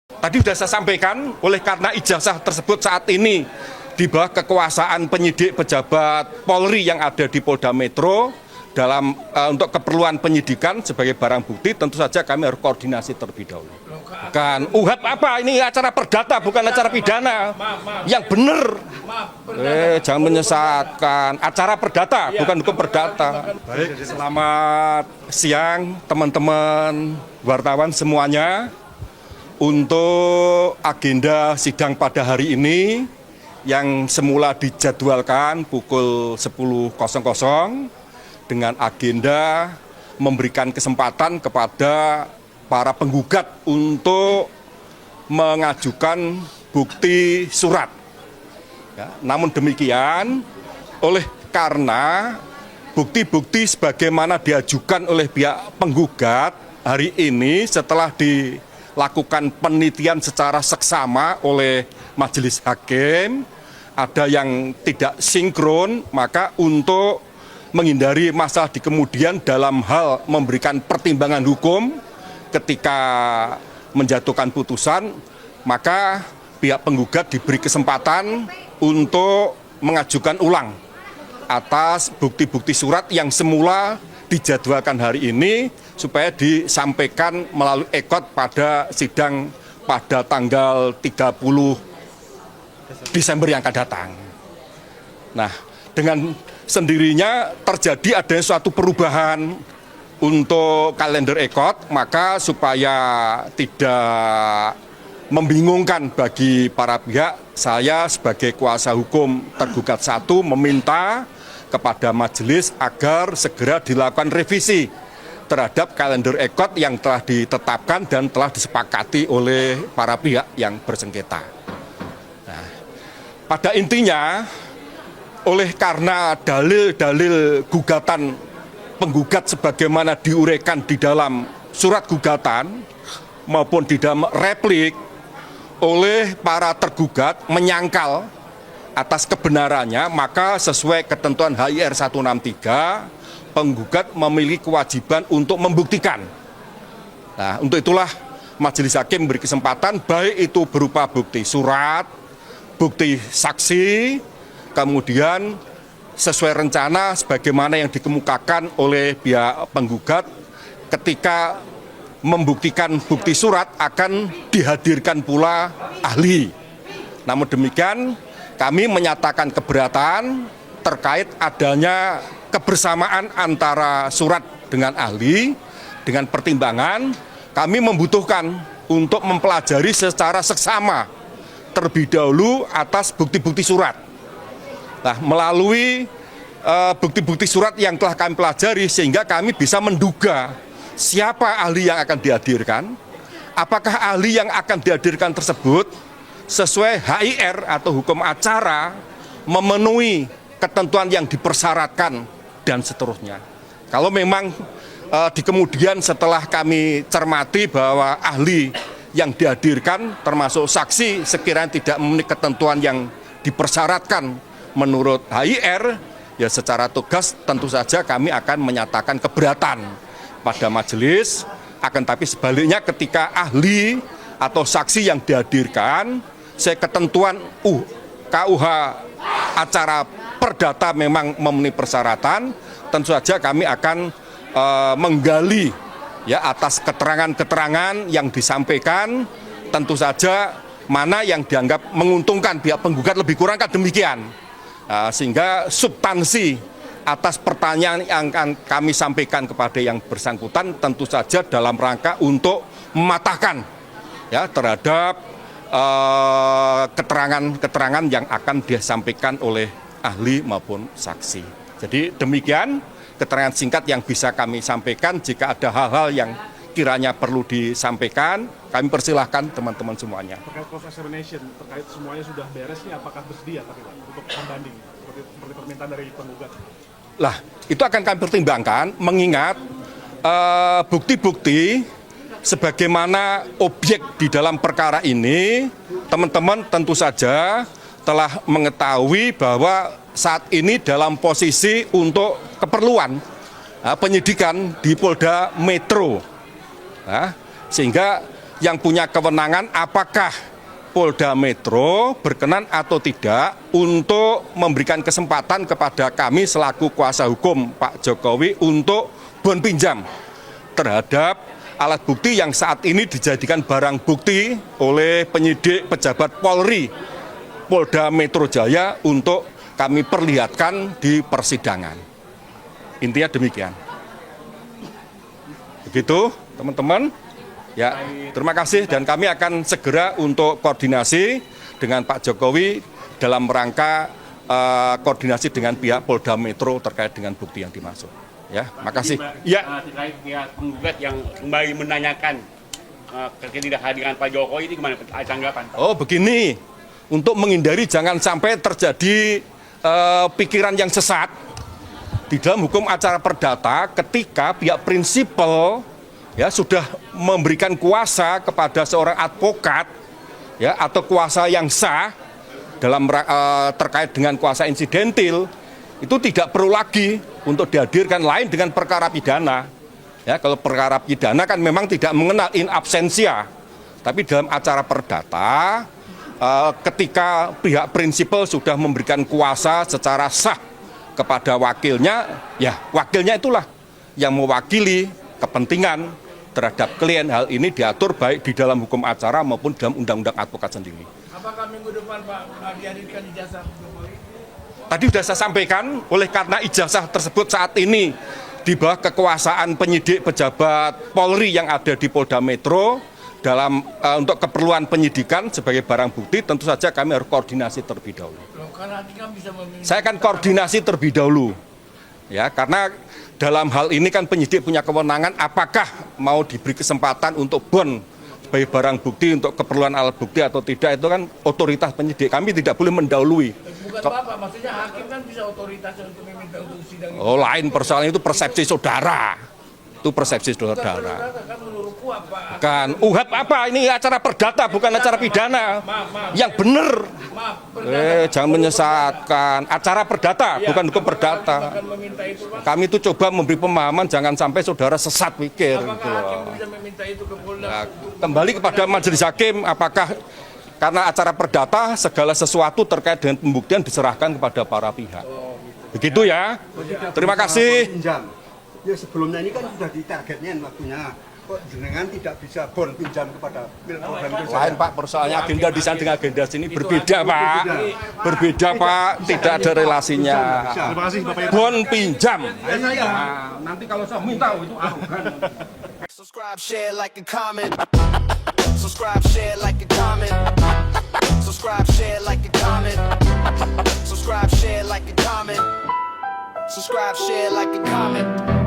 Tadi sudah saya sampaikan, oleh karena ijazah tersebut saat ini di bawah kekuasaan penyidik pejabat Polri yang ada di Polda Metro dalam untuk keperluan penyidikan sebagai barang bukti, tentu saja kami harus koordinasi terlebih dahulu. Bukan UHAP apa, ini acara perdata bukan acara pidana. Yang benar. Jangan menyesatkan. Acara perdata bukan hukum perdata. Baik, selamat siang teman-teman wartawan semuanya. Untuk agenda sidang pada hari ini yang semula dijadwalkan pukul 10.00 dengan agenda memberikan kesempatan kepada para penggugat untuk mengajukan bukti surat. Ya, namun demikian, oleh karena bukti-bukti sebagaimana diajukan oleh pihak penggugat hari ini setelah dilakukan penelitian secara seksama oleh majelis hakim, ada yang tidak sinkron, maka untuk menghindari masalah di kemudian dalam hal memberikan pertimbangan hukum ketika menjatuhkan putusan, maka pihak penggugat diberi kesempatan untuk mengajukan ulang atas bukti-bukti surat yang semula dijadwalkan hari ini supaya disampaikan melalui ekot pada sidang pada tanggal 30 Desember yang akan datang. Nah, dengan sendirinya terjadi adanya suatu perubahan untuk kalender ekot, maka supaya tidak membingungkan bagi para pihak, saya sebagai kuasa hukum tergugat 1 meminta kepada majelis agar segera dilakukan revisi terhadap kalender ekot yang telah ditetapkan dan telah disepakati oleh para pihak yang bersengketa. Nah, pada intinya, oleh karena dalil-dalil gugatan penggugat sebagaimana diuraikan di dalam surat gugatan maupun di dalam replik oleh para tergugat menyangkal atas kebenarannya, maka sesuai ketentuan HIR 163, penggugat memiliki kewajiban untuk membuktikan. Nah, untuk itulah majelis hakim memberi kesempatan baik itu berupa bukti surat, bukti saksi, kemudian sesuai rencana sebagaimana yang dikemukakan oleh pihak penggugat ketika membuktikan bukti surat akan dihadirkan pula ahli. Namun demikian kami menyatakan keberatan terkait adanya kebersamaan antara surat dengan ahli. Dengan pertimbangan kami membutuhkan untuk mempelajari secara seksama terlebih dahulu atas bukti-bukti surat. Nah, melalui bukti-bukti surat yang telah kami pelajari sehingga kami bisa menduga siapa ahli yang akan dihadirkan, apakah ahli yang akan dihadirkan tersebut sesuai HIR atau hukum acara memenuhi ketentuan yang dipersyaratkan dan seterusnya. Kalau memang di kemudian setelah kami cermati bahwa ahli yang dihadirkan termasuk saksi sekiranya tidak memenuhi ketentuan yang dipersyaratkan menurut HIR, ya secara tegas tentu saja kami akan menyatakan keberatan pada majelis. Akan tapi sebaliknya ketika ahli atau saksi yang dihadirkan ketentuan KUH acara perdata memang memenuhi persyaratan, tentu saja kami akan menggali ya atas keterangan-keterangan yang disampaikan, tentu saja mana yang dianggap menguntungkan pihak penggugat, lebih kurang kan demikian. Sehingga substansi atas pertanyaan yang akan kami sampaikan kepada yang bersangkutan tentu saja dalam rangka untuk mematahkan ya terhadap keterangan-keterangan yang akan disampaikan oleh ahli maupun saksi. Jadi demikian keterangan singkat yang bisa kami sampaikan. Jika ada hal-hal yang kiranya perlu disampaikan, kami persilahkan teman-teman semuanya. Terkait cross examination, terkait semuanya sudah beres nih, apakah bersedia tapi Pak untuk pembanding seperti permintaan dari penggugat? Lah, itu akan kami pertimbangkan mengingat bukti-bukti sebagaimana objek di dalam perkara ini, teman-teman tentu saja telah mengetahui bahwa saat ini dalam posisi untuk keperluan penyidikan di Polda Metro. Sehingga yang punya kewenangan apakah Polda Metro berkenan atau tidak untuk memberikan kesempatan kepada kami selaku kuasa hukum Pak Jokowi untuk bon pinjam terhadap alat bukti yang saat ini dijadikan barang bukti oleh penyidik pejabat Polri Polda Metro Jaya untuk kami perlihatkan di persidangan. Intinya demikian. Begitu, teman-teman. Ya, terima kasih dan kami akan segera untuk koordinasi dengan Pak Jokowi dalam rangka koordinasi dengan pihak Polda Metro terkait dengan bukti yang dimaksud. Ya, makasih. Ya. Terkait pihak penggugat yang kembali menanyakan ketidakhadiran Pak Jokowi ini gimana tanggapan? Oh, begini. Untuk menghindari jangan sampai terjadi pikiran yang sesat di dalam hukum acara perdata ketika pihak prinsipal ya sudah memberikan kuasa kepada seorang advokat ya atau kuasa yang sah dalam terkait dengan kuasa insidentil itu tidak perlu lagi untuk dihadirkan lain dengan perkara pidana. Ya, kalau perkara pidana kan memang tidak mengenal in absentia. Tapi dalam acara perdata ketika pihak prinsipal sudah memberikan kuasa secara sah kepada wakilnya, ya wakilnya itulah yang mewakili kepentingan terhadap klien. Hal ini diatur baik di dalam hukum acara maupun dalam undang-undang advokat sendiri. Apakah minggu depan Pak dihadirkan ijazah Jokowi? Tadi sudah saya sampaikan, oleh karena ijazah tersebut saat ini di bawah kekuasaan penyidik pejabat Polri yang ada di Polda Metro dalam untuk keperluan penyidikan sebagai barang bukti, tentu saja kami harus koordinasi terlebih dahulu. Saya akan koordinasi terlebih dahulu, ya karena dalam hal ini kan penyidik punya kewenangan apakah mau diberi kesempatan untuk bon sebagai barang bukti untuk keperluan alat bukti atau tidak, itu kan otoritas penyidik. Kami tidak boleh mendahului. Bukan Bapak, maksudnya hakim kan bisa otoritas untuk meminta untuk sidang. Oh, lain persoalan itu persepsi saudara. Itu persepsi saudara. Kan menurut kuap, Pak. Kan UHAP apa? Ini acara perdata bukan acara pidana. Yang benar. Jangan menyesatkan. Acara perdata bukan hukum perdata. Kami itu coba memberi pemahaman jangan sampai saudara sesat pikir. Apakah hakim bisa meminta itu ke Polda? Nah, kembali kepada majelis hakim, apakah karena acara perdata segala sesuatu terkait dengan pembuktian diserahkan kepada para pihak. Begitu ya. Terima kasih. Ya sebelumnya ini kan sudah ditargetnya waktunya. Kok jenengan tidak bisa bon pinjam kepada Lain Pak, persoalannya agenda di sana dengan agenda sini berbeda Pak. Berbeda Pak, tidak ada relasinya. Terima kasih Bapak Irfan. Bon pinjam. Nah, nanti kalau saya minta itu arogan. Subscribe, share, like, and comment. Subscribe, share, like, and comment. Subscribe, share, like, and comment. Subscribe, share, like, and comment. Subscribe, share, like, and comment.